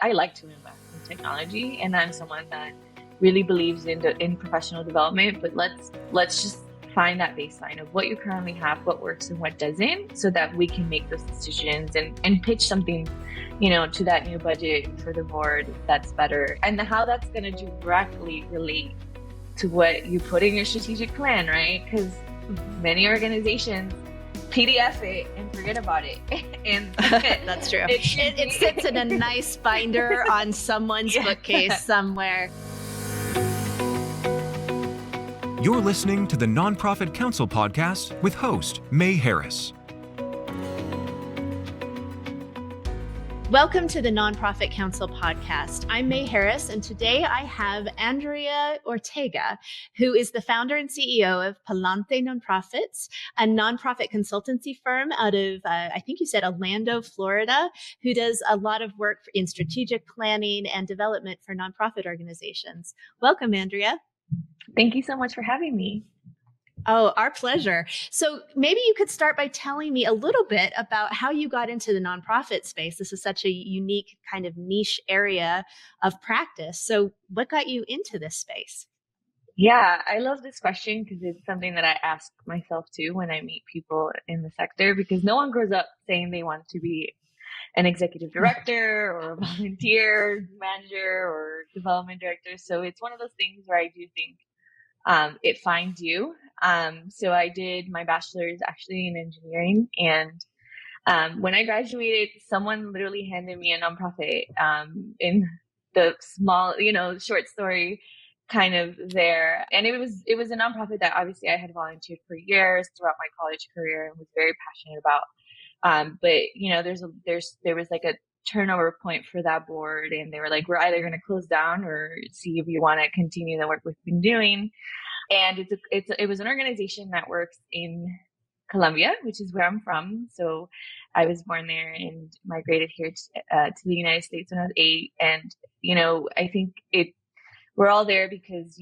I like to invest in technology, and I'm someone that really believes in professional development, but let's just find that baseline of what you currently have, what works and what doesn't, so that we can make those decisions and pitch something, to that new budget for the board that's better, and how that's going to directly relate to what you put in your strategic plan, right? Because many organizations PDF it and forget about it. And that's true. It sits in a nice binder on someone's bookcase somewhere. You're listening to the Nonprofit Counsel Podcast with host May Harris. Welcome to the Nonprofit Counsel Podcast. I'm May Harris, and today I have Andrea Ortega, who is the founder and CEO of Ante Nonprofits, a nonprofit consultancy firm out of, I think you said Orlando, Florida, who does a lot of work in strategic planning and development for nonprofit organizations. Welcome, Andrea. Thank you so much for having me. Oh, our pleasure. So maybe you could start by telling me a little bit about how you got into the nonprofit space. This is such a unique kind of niche area of practice. So what got you into this space? Yeah, I love this question because it's something that I ask myself too when I meet people in the sector, because no one grows up saying they want to be an executive director or a volunteer manager or development director. So it's one of those things where I do think it finds you. So I did my bachelor's actually in engineering. And when I graduated, someone literally handed me a nonprofit in the small, short story kind of there. And it was a nonprofit that obviously I had volunteered for years throughout my college career and was very passionate about. But there was like a turnover point for that board, and they were like, we're either going to close down or see if you want to continue the work we've been doing. And it was an organization that works in Colombia, which is where I'm from. So I was born there and migrated here to the United States when I was 8. And, I think we're all there because,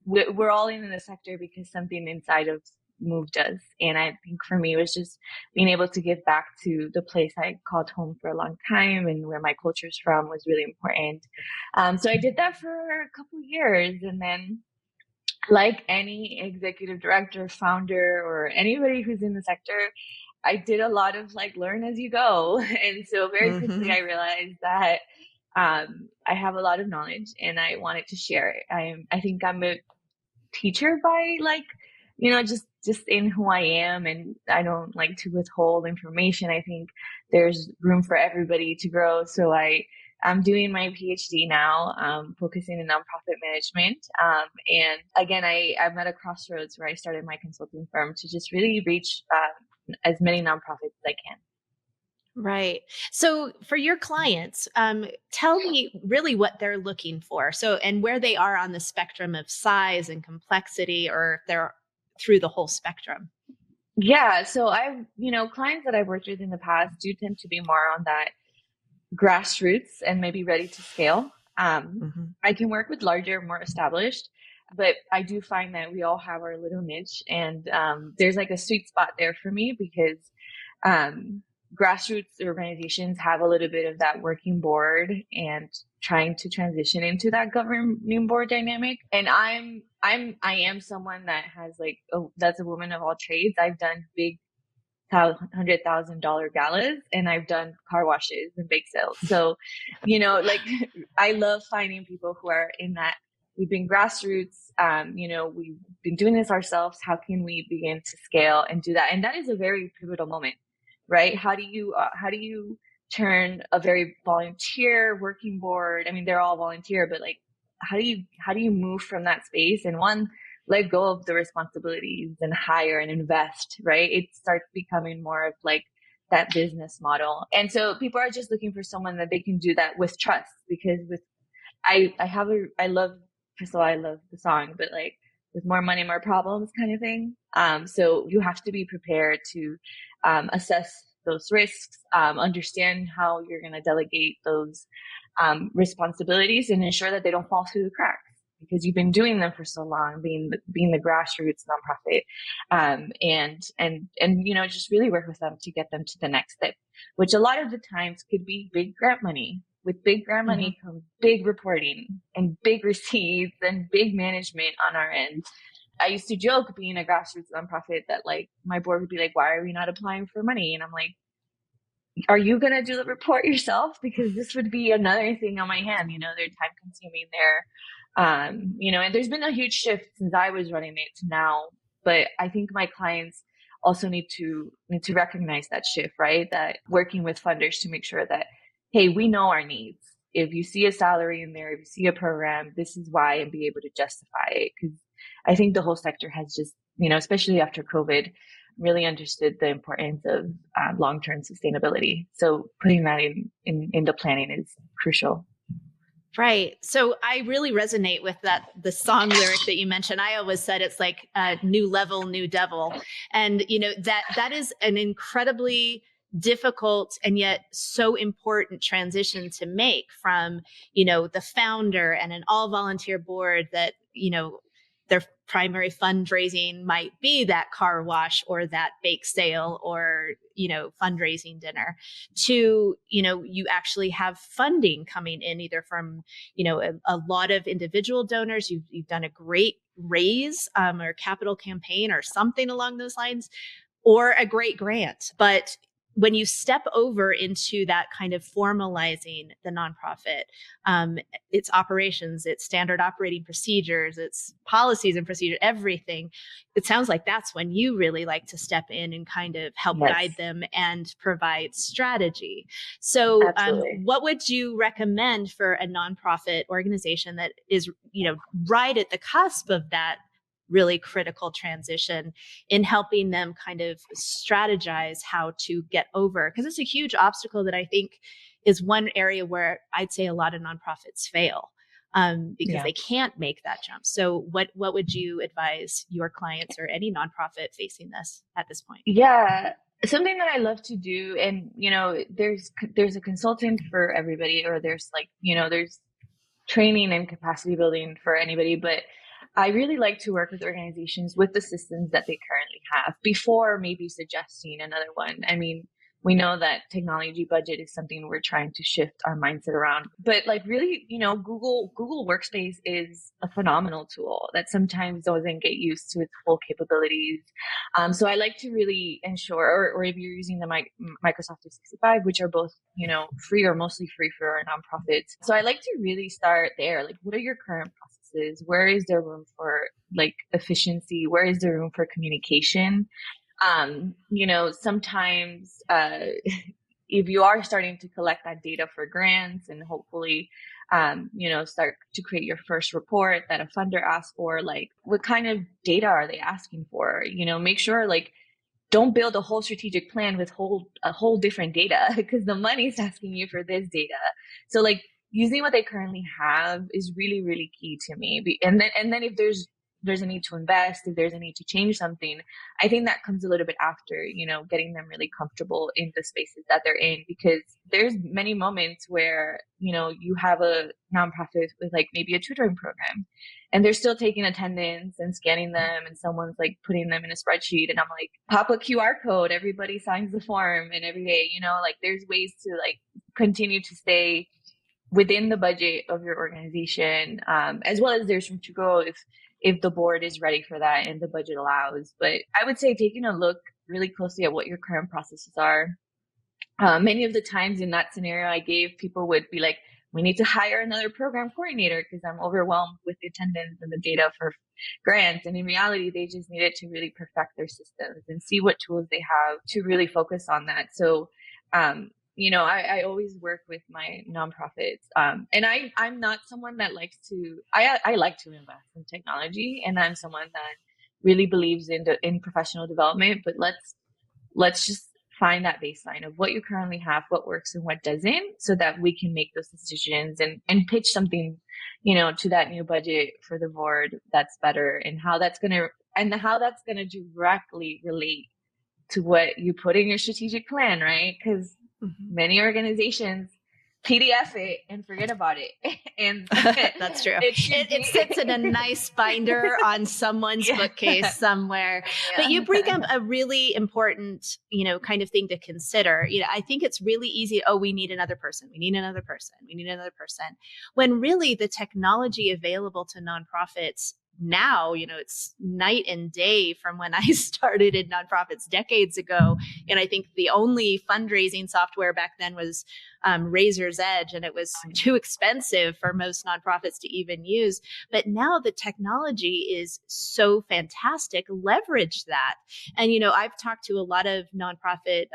we're all in the sector because something inside of moved us. And I think for me, it was just being able to give back to the place I called home for a long time and where my culture's from was really important. So I did that for a couple of years. And then, like any executive director, founder, or anybody who's in the sector, I did a lot of learn as you go. And so very quickly I realized that I have a lot of knowledge and I wanted to share it. I think I'm a teacher by just in who I am, and I don't like to withhold information. I think there's room for everybody to grow. So I'm doing my PhD now, focusing in nonprofit management. And again, I'm at a crossroads where I started my consulting firm to just really reach as many nonprofits as I can. Right. So for your clients, tell me really what they're looking for. So, and where they are on the spectrum of size and complexity, or if they're through the whole spectrum. Yeah. So clients that I've worked with in the past do tend to be more on that grassroots and maybe ready to scale. I can work with larger, more established, but I do find that we all have our little niche, and there's like a sweet spot there for me because grassroots organizations have a little bit of that working board and trying to transition into that governing board dynamic. And I am someone that has that's a woman of all trades. I've done big $100,000 galas, and I've done car washes and bake sales. So, I love finding people who are in that. We've been grassroots. We've been doing this ourselves. How can we begin to scale and do that? And that is a very pivotal moment, right? How do you turn a very volunteer working board? I mean, they're all volunteer, but how do you move from that space and let go of the responsibilities and hire and invest, right? It starts becoming more of that business model. And so people are just looking for someone that they can do that with trust, because I love the song, but with more money, more problems kind of thing. So you have to be prepared to assess those risks, understand how you're going to delegate those responsibilities and ensure that they don't fall through the cracks, because you've been doing them for so long, being the grassroots nonprofit, and just really work with them to get them to the next step, which a lot of the times could be big grant money, with big grant money comes big reporting and big receipts and big management on our end. I used to joke, being a grassroots nonprofit, that like my board would be like, why are we not applying for money? And I'm like, are you going to do the report yourself? Because this would be another thing on my hand. They're time consuming there. And there's been a huge shift since I was running it to now. But I think my clients also need to recognize that shift, right? That working with funders to make sure that, hey, we know our needs. If you see a salary in there, if you see a program, this is why, and be able to justify it. Because I think the whole sector has just, especially after COVID, really understood the importance of long-term sustainability. So putting that in the planning is crucial. Right. So I really resonate with the song lyric that you mentioned. I always said it's like a new level, new devil. And, that is an incredibly difficult and yet so important transition to make from, the founder and an all volunteer board that, their primary fundraising might be that car wash or that bake sale or, fundraising dinner to, you actually have funding coming in either from, a lot of individual donors. You've done a great raise or capital campaign or something along those lines, or a great grant. But when you step over into that kind of formalizing the nonprofit, its operations, its standard operating procedures, its policies and procedures, everything, it sounds like that's when you really like to step in and kind of help guide them and provide strategy. So what would you recommend for a nonprofit organization that is, right at the cusp of that really critical transition in helping them kind of strategize how to get over? Because it's a huge obstacle that I think is one area where I'd say a lot of nonprofits fail because they can't make that jump. So what would you advise your clients or any nonprofit facing this at this point? Yeah. Something that I love to do, and, there's a consultant for everybody, or there's there's training and capacity building for anybody, but I really like to work with organizations with the systems that they currently have before maybe suggesting another one. I mean, we know that technology budget is something we're trying to shift our mindset around, but really, Google Workspace is a phenomenal tool that sometimes doesn't get used to its full capabilities. So I like to really ensure, or if you're using the Microsoft 365, which are both, free or mostly free for our nonprofits. So I like to really start there. Like, what are your current processes? Where is there room for efficiency? Where is there room for communication? Sometimes if you are starting to collect that data for grants and hopefully, start to create your first report that a funder asks for, what kind of data are they asking for? Make sure don't build a whole strategic plan with a whole different data because the money's asking you for this data. So using what they currently have is really, really key to me. And then if there's a need to invest, if there's a need to change something, I think that comes a little bit after, getting them really comfortable in the spaces that they're in, because there's many moments where, you have a nonprofit with maybe a tutoring program and they're still taking attendance and scanning them, and someone's putting them in a spreadsheet, and I'm like, pop a QR code, everybody signs the form, and every day, there's ways to continue to stay within the budget of your organization, as well as there's room to grow if the board is ready for that and the budget allows. But I would say taking a look really closely at what your current processes are. Many of the times in that scenario I gave, people would be like, we need to hire another program coordinator because I'm overwhelmed with the attendance and the data for grants. And in reality, they just needed to really perfect their systems and see what tools they have to really focus on that. So, I always work with my nonprofits. And I'm not someone that likes to, I like to invest in technology, and I'm someone that really believes in professional development, but let's just find that baseline of what you currently have, what works and what doesn't, so that we can make those decisions and pitch something, to that new budget for the board that's better, and how that's going to directly relate to what you put in your strategic plan, right? Because many organizations PDF it and forget about it. And that's true. It sits in a nice binder on someone's bookcase somewhere. But you bring up a really important, kind of thing to consider. I think it's really easy. Oh, we need another person. We need another person. We need another person. When really the technology available to nonprofits now, it's night and day from when I started in nonprofits decades ago. And I think the only fundraising software back then was Razor's Edge, and it was too expensive for most nonprofits to even use. But now the technology is so fantastic. Leverage that. And, I've talked to a lot of nonprofit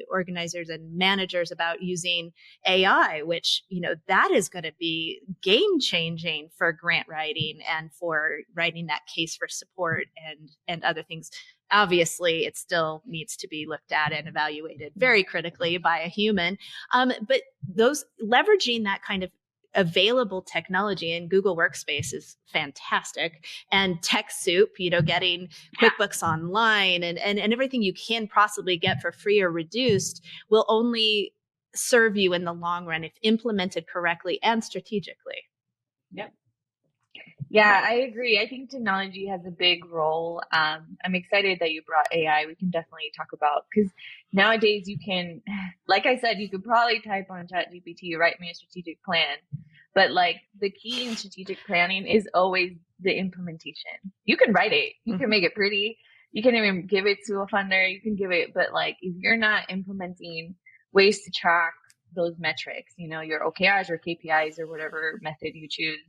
organizers and managers about using AI, which, that is going to be game changing for grant writing and for writing that case for support and other things. Obviously, it still needs to be looked at and evaluated very critically by a human. But those leveraging that kind of available technology, and Google Workspace is fantastic, and TechSoup, getting QuickBooks Online and everything you can possibly get for free or reduced will only serve you in the long run if implemented correctly and strategically. Yep. Yeah, I agree. I think technology has a big role. I'm excited that you brought AI. We can definitely talk about, because nowadays you can, like I said, you could probably type on ChatGPT, write me a strategic plan. But like the key in strategic planning is always the implementation. You can write it. You can make it pretty. You can even give it to a funder. You can give it, but like if you're not implementing ways to track those metrics, your OKRs or KPIs or whatever method you choose,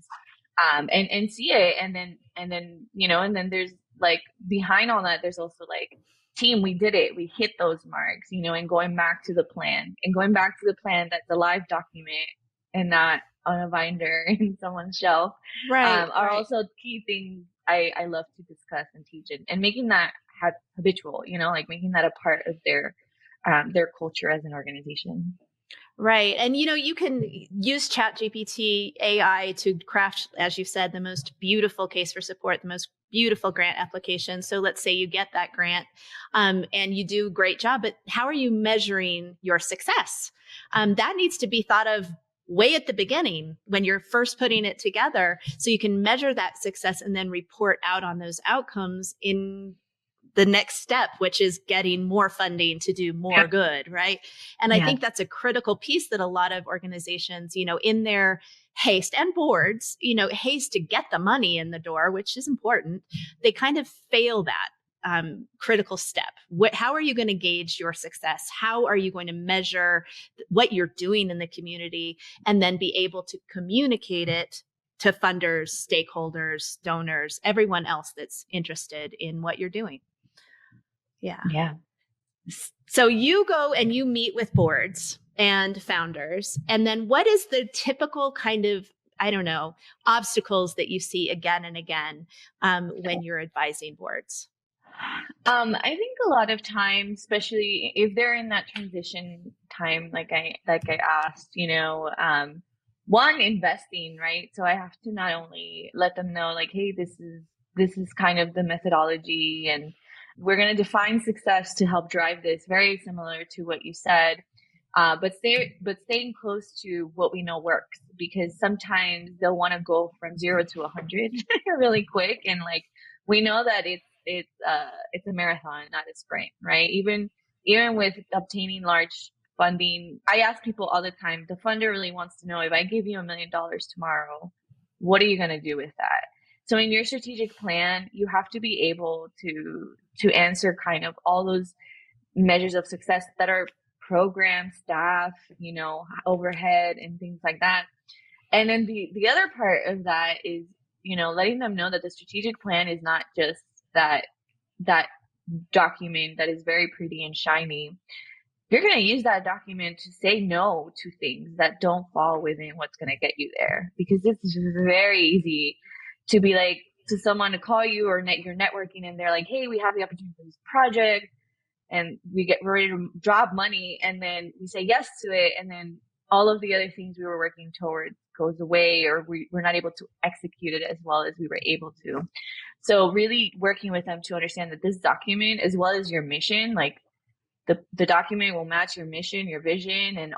and see it. And then there's like behind all that, there's also like, team, we did it. We hit those marks, and going back to the plan that's a live document and not on a binder in someone's shelf, are also key things I love to discuss and teach, and making that habitual, like making that a part of their culture as an organization. Right. And, you can use ChatGPT AI to craft, as you said, the most beautiful case for support, the most beautiful grant application. So let's say you get that grant and you do a great job, but how are you measuring your success? That needs to be thought of way at the beginning when you're first putting it together, so you can measure that success and then report out on those outcomes in the next step, which is getting more funding to do more good, right? And I think that's a critical piece that a lot of organizations, in their haste, and boards, haste to get the money in the door, which is important, they kind of fail that critical step. How are you going to gauge your success? How are you going to measure what you're doing in the community and then be able to communicate it to funders, stakeholders, donors, everyone else that's interested in what you're doing? Yeah. So you go and you meet with boards and founders. And then what is the typical kind of, obstacles that you see again and again when you're advising boards? I think a lot of times, especially if they're in that transition time, like I asked, one, investing, right? So I have to not only let them know like, hey, this is kind of the methodology, and we're going to define success to help drive this, very similar to what you said, but staying close to what we know works, because sometimes they'll want to go from 0 to 100 really quick, and like we know that it's a marathon, not a sprint, right? Even with obtaining large funding, I ask people all the time, the funder really wants to know, if I give you $1 million tomorrow, what are you going to do with that? So in your strategic plan, you have to be able to answer kind of all those measures of success that are program, staff, overhead and things like that. And then the other part of that is, letting them know that the strategic plan is not just that document that is very pretty and shiny. You're going to use that document to say no to things that don't fall within what's going to get you there, because it's very easy to be like, to someone to call you or you're networking and they're like, hey, we have the opportunity for this project, and we get ready to drop money, and then we say yes to it, and then all of the other things we were working towards goes away, or we're not able to execute it as well as we were able to. So really working with them to understand that this document, as well as your mission, like the document will match your mission, your vision, and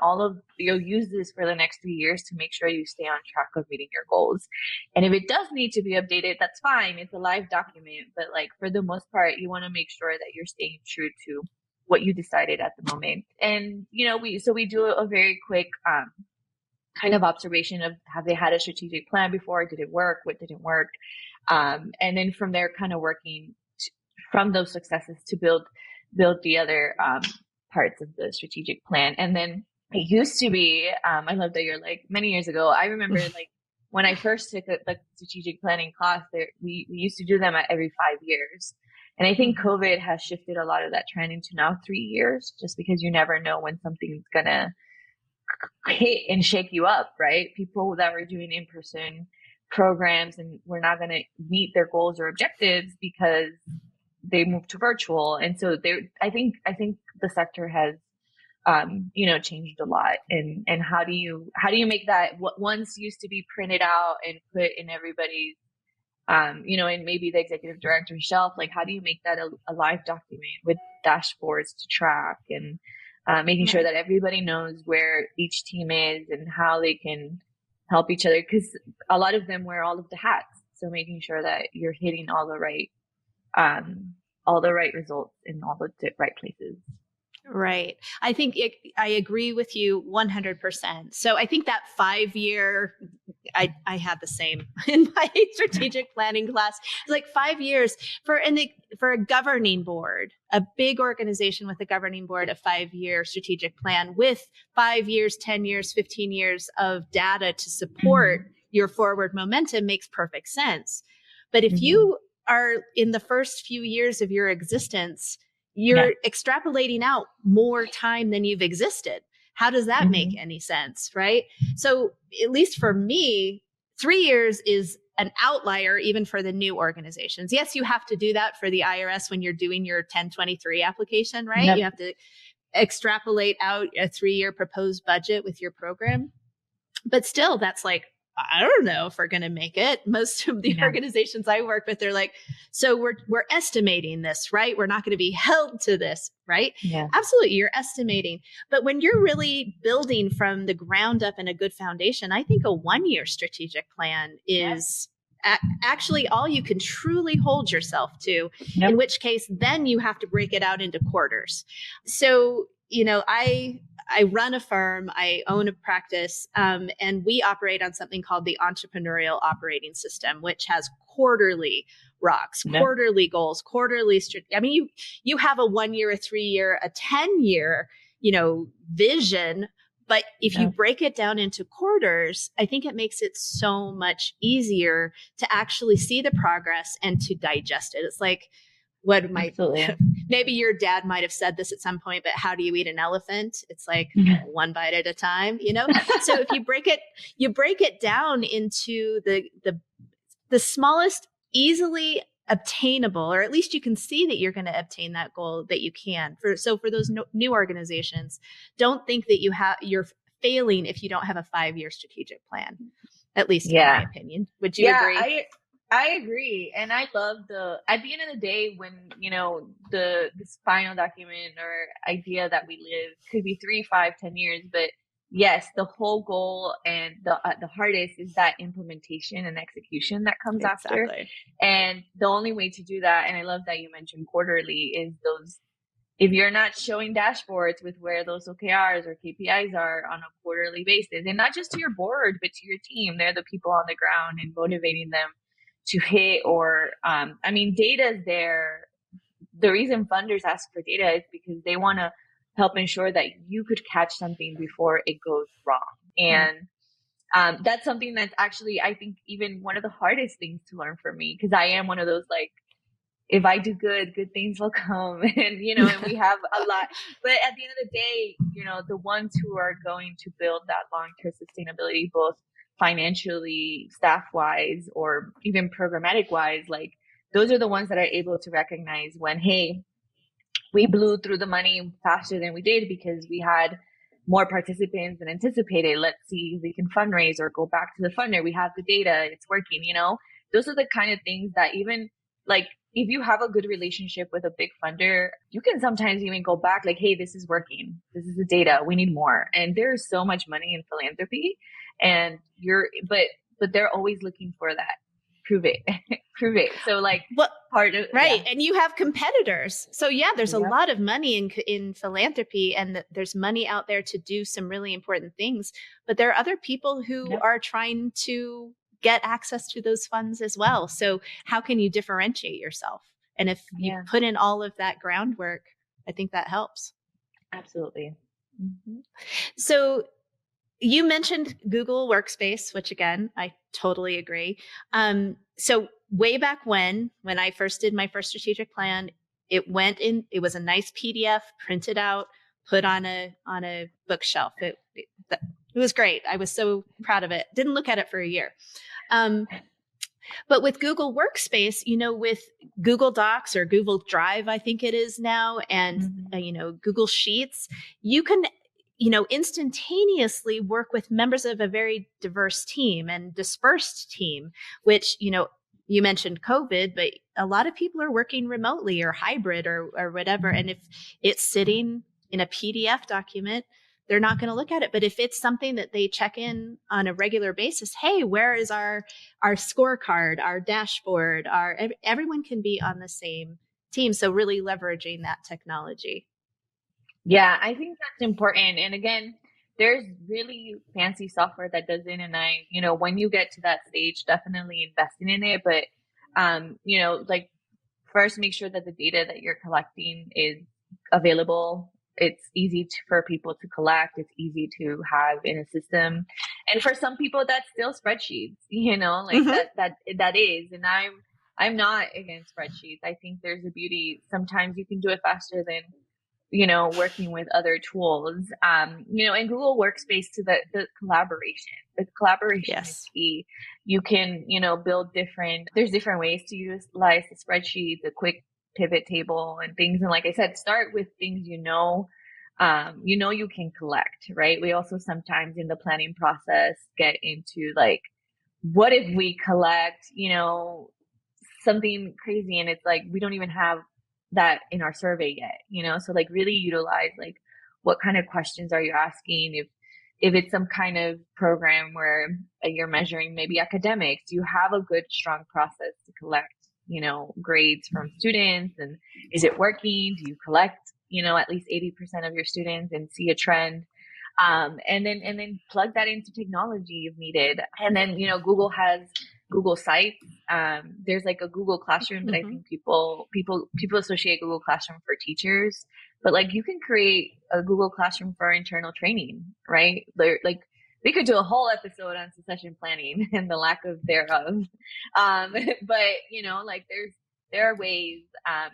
you'll use this for the next 3 years to make sure you stay on track of meeting your goals. And if it does need to be updated, that's fine. It's a live document, but like for the most part, you want to make sure that you're staying true to what you decided at the moment. And, we do a very quick, kind of observation of, have they had a strategic plan before? Did it work? What didn't work? And then from there, kind of working from those successes to build the other parts of the strategic plan. And then it used to be, I love that you're like, many years ago, I remember like when I first took a strategic planning class, we used to do them at every 5 years. And I think COVID has shifted a lot of that trend into now 3 years, just because you never know when something's going to hit and shake you up, right? People that were doing in-person programs and were not going to meet their goals or objectives because they moved to virtual. And so I think the sector has, changed a lot. And how do you make that what once used to be printed out and put in everybody's, and maybe the executive director's shelf, like how do you make that a live document with dashboards to track and making sure that everybody knows where each team is and how they can help each other? Because a lot of them wear all of the hats. So making sure that you're hitting all the right results in all the right places. Right. I think I agree with you 100%. So I think that 5-year, I had the same in my strategic planning class. It's like 5 years for a governing board, a big organization with a governing board, a 5-year strategic plan with 5 years, 10 years, 15 years of data to support your forward momentum makes perfect sense. But if you are in the first few years of your existence, you're extrapolating out more time than you've existed. How does that make any sense, right? So at least for me, 3 years is an outlier even for the new organizations. Yes, you have to do that for the IRS when you're doing your 1023 application, right? Yep. You have to extrapolate out a 3-year proposed budget with your program. But still, that's like, I don't know if we're going to make it. Most of the organizations I work with, they're like, so we're estimating this, right? We're not going to be held to this, right? Yeah. Absolutely. You're estimating. But when you're really building from the ground up in a good foundation, I think a 1-year strategic plan is actually all you can truly hold yourself to, in which case then you have to break it out into quarters. So, I run a firm, I own a practice, and we operate on something called the entrepreneurial operating system, which has quarterly rocks, quarterly goals, quarterly. You have a 1 year, a 3 year, a 10-year, vision. But if you break it down into quarters, I think it makes it so much easier to actually see the progress and to digest it. It's like, maybe your dad might have said this at some point, but how do you eat an elephant? It's like one bite at a time, So if you break it down into the smallest, easily obtainable, or at least you can see that you're going to obtain that goal that you can. For those new organizations, don't think that you're failing if you don't have a 5-year strategic plan. At least in my opinion. Would you agree? I agree. And I love at the end of the day, when, this final document or idea that we live could be 3, 5, 10 years. But yes, the whole goal and the hardest is that implementation and execution that comes after. And the only way to do that, and I love that you mentioned quarterly, is if you're not showing dashboards with where those OKRs or KPIs are on a quarterly basis, and not just to your board, but to your team, they're the people on the ground and motivating them to hit data is there. The reason funders ask for data is because they want to help ensure that you could catch something before it goes wrong. And that's something that's actually, I think, even one of the hardest things to learn for me, because I am one of those, like, if I do good things will come. And, and we have a lot. But at the end of the day, the ones who are going to build that long-term sustainability, both financially, staff-wise, or even programmatic-wise, like those are the ones that are able to recognize when, hey, we blew through the money faster than we did because we had more participants than anticipated. Let's see if we can fundraise or go back to the funder. We have the data, it's working, Those are the kind of things that even like if you have a good relationship with a big funder, you can sometimes even go back like, hey, this is working. This is the data. We need more. And there's so much money in philanthropy, and but they're always looking for that. Prove it, prove it. So like what part of, right. yeah. And you have competitors. So yeah, there's a Yep. lot of money in philanthropy, and there's money out there to do some really important things. But there are other people who Yep. are trying to get access to those funds as well. So how can you differentiate yourself? And if you Yeah. put in all of that groundwork, I think that helps. Absolutely. Mm-hmm. So you mentioned Google Workspace, which again, I totally agree. So way back when I first did my first strategic plan, it was a nice PDF printed out, put on a bookshelf. It was great. I was so proud of it. Didn't look at it for a year. But with Google Workspace, with Google Docs or Google Drive, I think it is now, and, Google Sheets, you can, instantaneously work with members of a very diverse team and dispersed team, which, you mentioned COVID, but a lot of people are working remotely or hybrid or whatever. And if it's sitting in a PDF document, they're not going to look at it. But if it's something that they check in on a regular basis, hey, where is our scorecard, our dashboard, everyone can be on the same team. So really leveraging that technology. Yeah, I think that's important. And again, there's really fancy software that does it. And when you get to that stage, definitely investing in it. But, like first make sure that the data that you're collecting is available. It's easy for people to collect. It's easy to have in a system. And for some people, that's still spreadsheets, that is. And I'm not against spreadsheets. I think there's a beauty. Sometimes you can do it faster than, working with other tools, and Google Workspace to the collaboration. The collaboration Yes. is key. You can, build there's different ways to utilize the spreadsheet, the quick pivot table and things. And like I said, start with things, you can collect, right? We also sometimes in the planning process get into like, what if we collect, something crazy and it's like, we don't even have that in our survey yet, so like really utilize like what kind of questions are you asking? If it's some kind of program where you're measuring maybe academics, you have a good strong process to collect, grades from students, and is it working? Do you collect, at least 80% of your students and see a trend? And then plug that into technology if needed. And then, Google has Google Sites. There's like a Google Classroom that I think people associate Google Classroom for teachers, but like you can create a Google Classroom for internal training, right? We could do a whole episode on succession planning and the lack of thereof. But there are ways.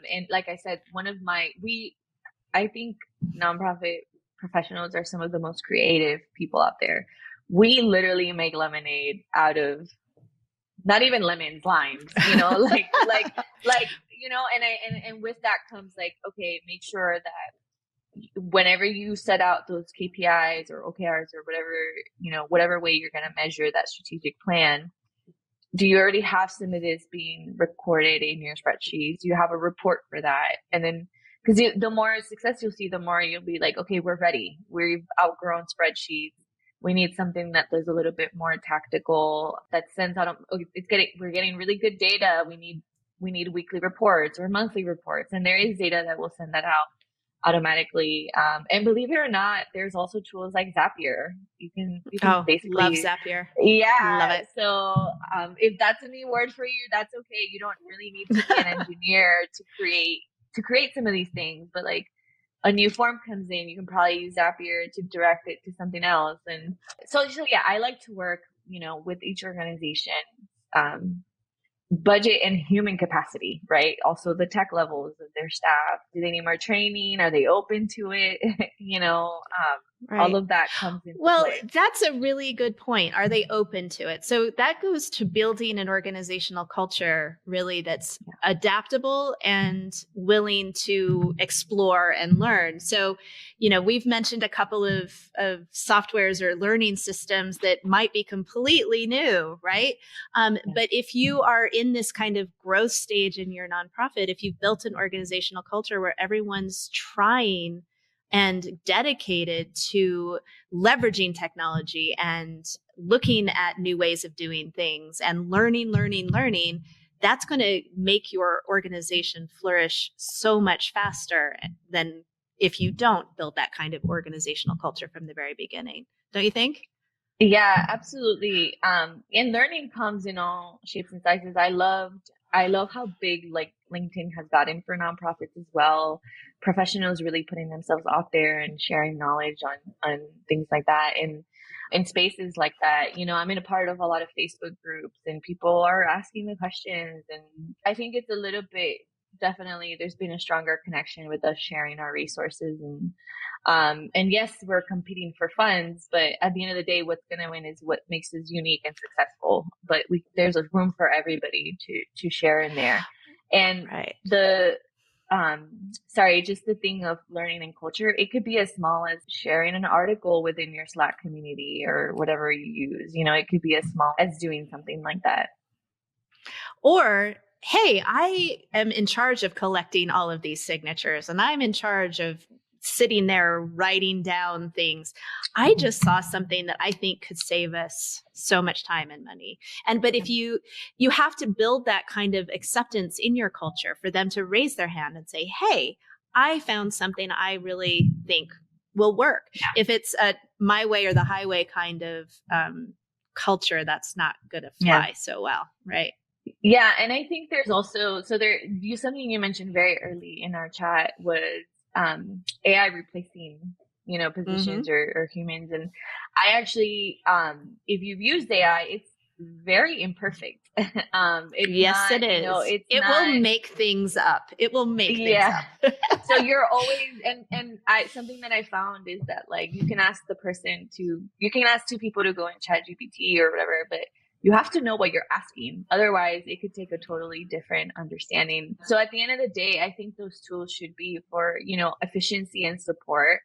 And like I said, I think nonprofit professionals are some of the most creative people out there. We literally make lemonade out of not even lemons, limes, and with that comes like, okay, make sure that whenever you set out those KPIs or OKRs or whatever way you're going to measure that strategic plan, do you already have some of this being recorded in your spreadsheets? Do you have a report for that? And then, because the more success you'll see, the more you'll be like, okay, we're ready. We've outgrown spreadsheets. We need something that does a little bit more tactical, that sends out, we're getting really good data. We need weekly reports or monthly reports. And there is data that will send that out automatically. And believe it or not, there's also tools like Zapier. You can basically love Zapier. Yeah. Love it. So, if that's a new word for you, that's okay. You don't really need to be an engineer to create some of these things, but like, a new form comes in, you can probably use Zapier to direct it to something else. And so yeah, I like to work, with each organization, budget and human capacity, right? Also the tech levels of their staff. Do they need more training? Are they open to it? all of that comes into Well, play. that's a really good point. Are they open to it? So that goes to building an organizational culture really that's adaptable and willing to explore and learn. So, we've mentioned a couple of softwares or learning systems that might be completely new, right? But if you are in this kind of growth stage in your nonprofit, if you've built an organizational culture where everyone's trying and dedicated to leveraging technology and looking at new ways of doing things and learning, that's going to make your organization flourish so much faster than if you don't build that kind of organizational culture from the very beginning. Don't you think? Yeah, absolutely. And learning comes in all shapes and sizes. I love how big like LinkedIn has gotten for nonprofits as well. Professionals really putting themselves out there and sharing knowledge on things like that. And in spaces like that, I'm in a part of a lot of Facebook groups and people are asking the questions. And I think it's a little bit, definitely there's been a stronger connection with us sharing our resources and yes, we're competing for funds, but at the end of the day, what's going to win is what makes us unique and successful. But there's a room for everybody to share in there. And just the thing of learning and culture, it could be as small as sharing an article within your Slack community or whatever you use. It could be as small as doing something like that. Or, hey, I am in charge of collecting all of these signatures and I'm in charge of sitting there writing down things. I just saw something that I think could save us so much time and money. But if you have to build that kind of acceptance in your culture for them to raise their hand and say, hey, I found something I really think will work. Yeah. If it's a my way or the highway kind of culture, that's not going to fly so well, right? Yeah. And I think there's also, something you mentioned very early in our chat was AI replacing, positions or humans. And I actually, if you've used AI, it's very imperfect. It is. It will make things up. It will make things up. So you're always, and something that I found is that like, you can ask two people to go in ChatGPT or whatever, but you have to know what you're asking. Otherwise, it could take a totally different understanding. So at the end of the day, I think those tools should be for, efficiency and support.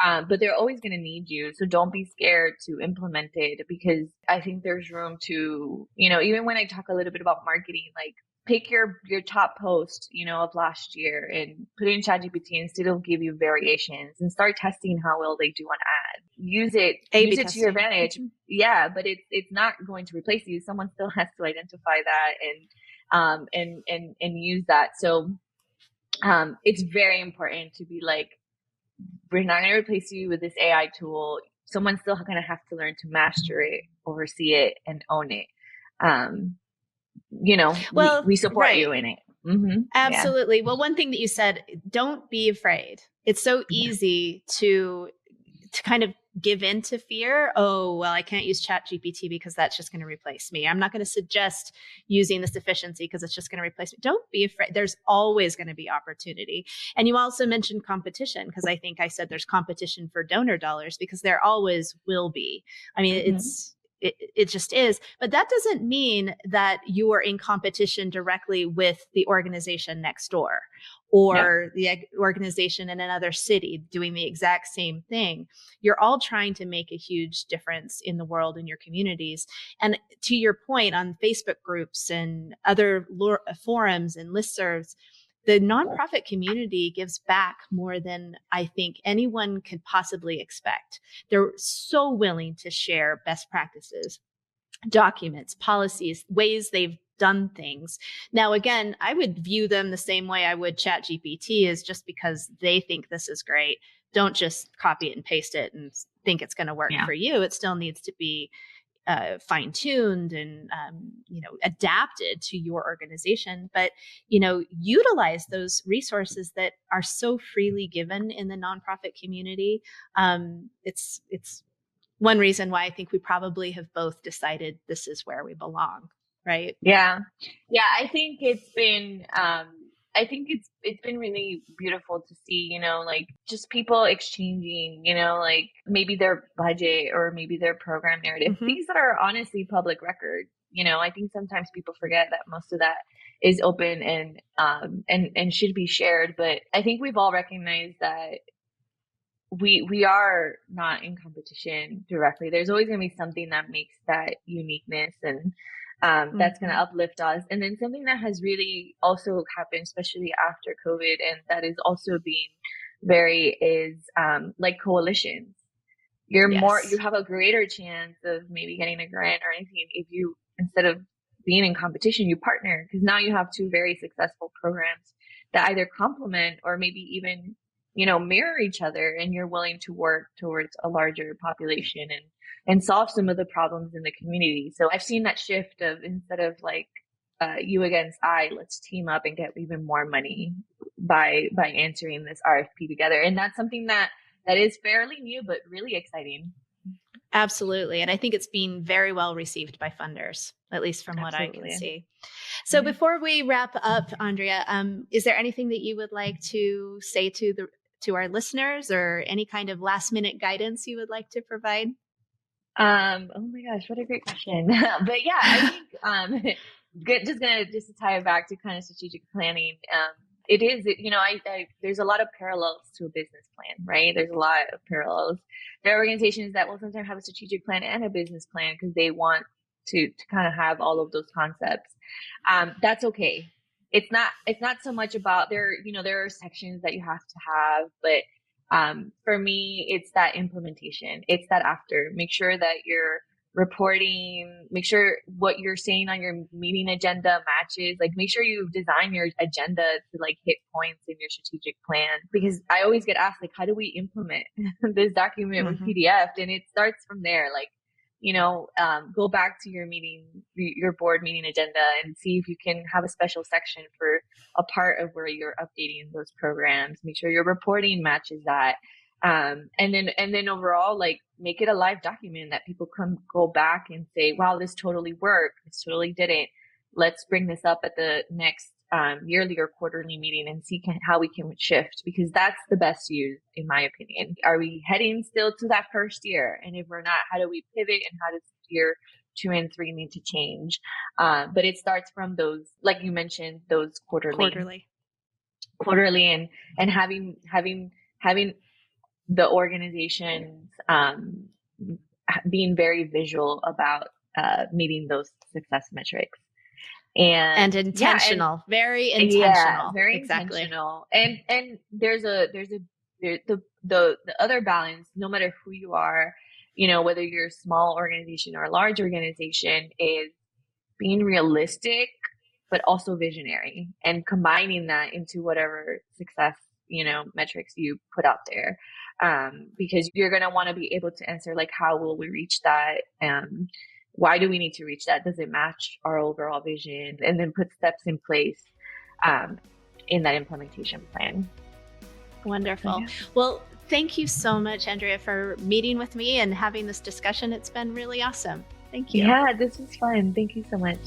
But they're always going to need you. So don't be scared to implement it because I think there's room to, even when I talk a little bit about marketing, like pick your top post, of last year and put it in ChatGPT and it'll give you variations and start testing how well they do on ads. Use it to your advantage. Yeah, but it's not going to replace you. Someone still has to identify that and use that. So it's very important to be like, we're not going to replace you with this AI tool. Someone's still going to have to learn to master it, oversee it, and own it. We support you in it. Mm-hmm. Absolutely. Yeah. Well, one thing that you said, don't be afraid. It's so easy to kind of give in to fear. Oh, well, I can't use ChatGPT because that's just going to replace me. I'm not going to suggest using this efficiency because it's just going to replace me. Don't be afraid. There's always going to be opportunity. And you also mentioned competition because I think I said there's competition for donor dollars because there always will be. I mean, it just is. But that doesn't mean that you are in competition directly with the organization next door or the organization in another city doing the exact same thing. You're all trying to make a huge difference in the world, in your communities. And to your point on Facebook groups and other forums and listservs, the nonprofit community gives back more than I think anyone could possibly expect. They're so willing to share best practices, documents, policies, ways they've done things. Now, again, I would view them the same way I would ChatGPT, is just because they think this is great. Don't just copy it and paste it and think it's going to work for you. It still needs to be fine-tuned and, adapted to your organization. But, utilize those resources that are so freely given in the nonprofit community. It's one reason why I think we probably have both decided this is where we belong, right? Yeah. Yeah. I think it's been, I think it's been really beautiful to see, like just people exchanging, like maybe their budget or maybe their program narrative, things that are honestly public record. I think sometimes people forget that most of that is open and should be shared. But I think we've all recognized that we are not in competition directly. There's always going to be something that makes that uniqueness and that's going to uplift us. And then something that has really also happened, especially after COVID, and that is also being is like coalitions. You have a greater chance of maybe getting a grant or anything if you, instead of being in competition, you partner, because now you have two very successful programs that either complement or maybe even, mirror each other, and you're willing to work towards a larger population and solve some of the problems in the community. So I've seen that shift of, instead of like you against I, let's team up and get even more money by answering this RFP together. And that's something that is fairly new, but really exciting. Absolutely. And I think it's been very well received by funders, at least from what I can see. So before we wrap up, Andrea, is there anything that you would like to say to our listeners, or any kind of last minute guidance you would like to provide? Oh my gosh, what a great question. But yeah, I think just to tie it back to kind of strategic planning, it is, there's a lot of parallels to a business plan, right? There's a lot of parallels. There are organizations that will sometimes have a strategic plan and a business plan because they want to kind of have all of those concepts. That's okay. It's not so much about there are sections that you have to have, but for me, it's that implementation. It's that after. Make sure that you're reporting, make sure what you're saying on your meeting agenda matches, like make sure you design your agenda to like hit points in your strategic plan. Because I always get asked, like, how do we implement this document with PDF? And it starts from there. Like, go back to your board meeting agenda and see if you can have a special section for a part of where you're updating those programs. Make sure your reporting matches that. And then overall, like, make it a live document that people can go back and say, wow, this totally worked. This totally didn't. Let's bring this up at the next yearly or quarterly meeting and see how we can shift, because that's the best use, in my opinion. Are we heading still to that first year? And if we're not, how do we pivot, and how does year 2 and 3 need to change? But it starts from those, like you mentioned, those quarterly and having the organizations being very visual about meeting those success metrics. And intentional, very intentional. Very intentional. And there's the other balance, no matter who you are, whether you're a small organization or a large organization, is being realistic, but also visionary, and combining that into whatever success, metrics you put out there. Because you're going to want to be able to answer, like, how will we reach that? Why do we need to reach that? Does it match our overall vision? And then put steps in place in that implementation plan. Wonderful. Yeah. Well, thank you so much, Andrea, for meeting with me and having this discussion. It's been really awesome. Thank you. Yeah, this was fun. Thank you so much.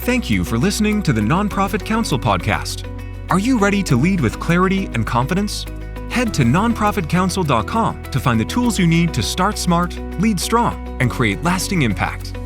Thank you for listening to the Nonprofit Counsel Podcast. Are you ready to lead with clarity and confidence? Head to nonprofitcounsel.com to find the tools you need to start smart, lead strong, and create lasting impact.